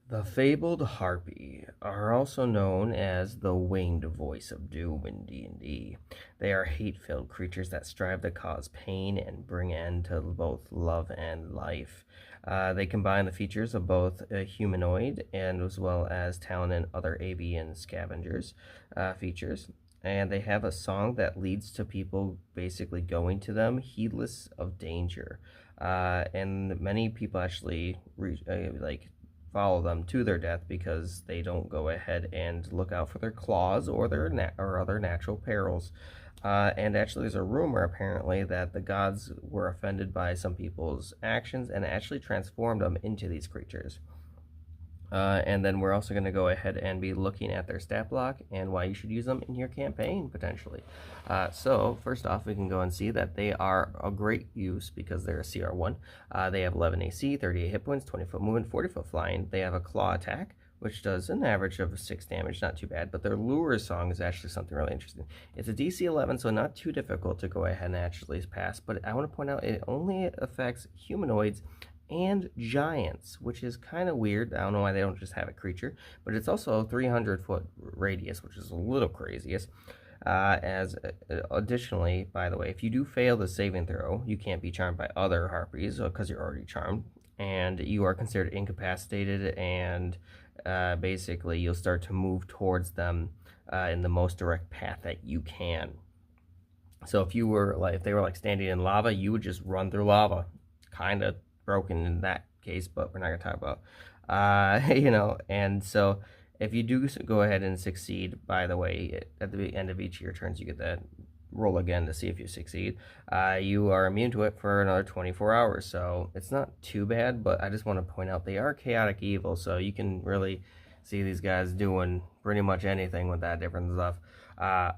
The fabled Harpy are also known as the winged voice of doom in D&D. They are hate-filled creatures that strive to cause pain and bring end to both love and life. They combine the features of both a humanoid and as well as talent and other avian scavengers features. And they have a song that leads to people basically going to them heedless of danger. And many people actually follow them to their death because they don't go ahead and look out for their claws or or other natural perils. And actually, there's a rumor apparently that the gods were offended by some people's actions and actually transformed them into these creatures. And then we're also going to go ahead and be looking at their stat block and why you should use them in your campaign potentially. So first off, we can go and see that they are a great use because they're a CR1. They have 11 AC, 38 hit points, 20-foot movement, 40-foot flying. They have a claw attack, which does an average of 6 damage, not too bad, but their lure song is actually something really interesting. It's a DC 11, so not too difficult to go ahead and actually pass, but I want to point out it only affects humanoids and giants, which is kind of weird. I don't know why they don't just have a creature, but it's also a 300-foot radius, which is a little craziest. Additionally, by the way, if you do fail the saving throw, you can't be charmed by other harpies because you're already charmed, and you are considered incapacitated, and basically you'll start to move towards them in the most direct path that you can. So if they were like standing in lava, you would just run through lava, kind of broken in that case, but we're not going to talk about and so if you do go ahead and succeed, by the way, at the end of each of your turns you get that roll again to see if you succeed. You are immune to it for another 24 hours, so it's not too bad, but I just want to point out they are chaotic evil, so you can really see these guys doing pretty much anything with that different stuff.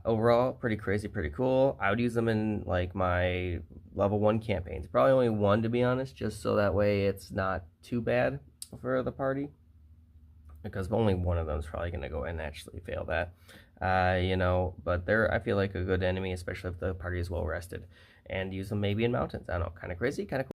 Overall, pretty crazy, pretty cool. I would use them in like my level 1 campaigns. Probably only one, to be honest, just so that way it's not too bad for the party, because only one of them is probably going to go and actually fail that. But they're, I feel like, a good enemy, especially if the party is well rested, and use them maybe in mountains. I don't know, kind of crazy, kind of cool.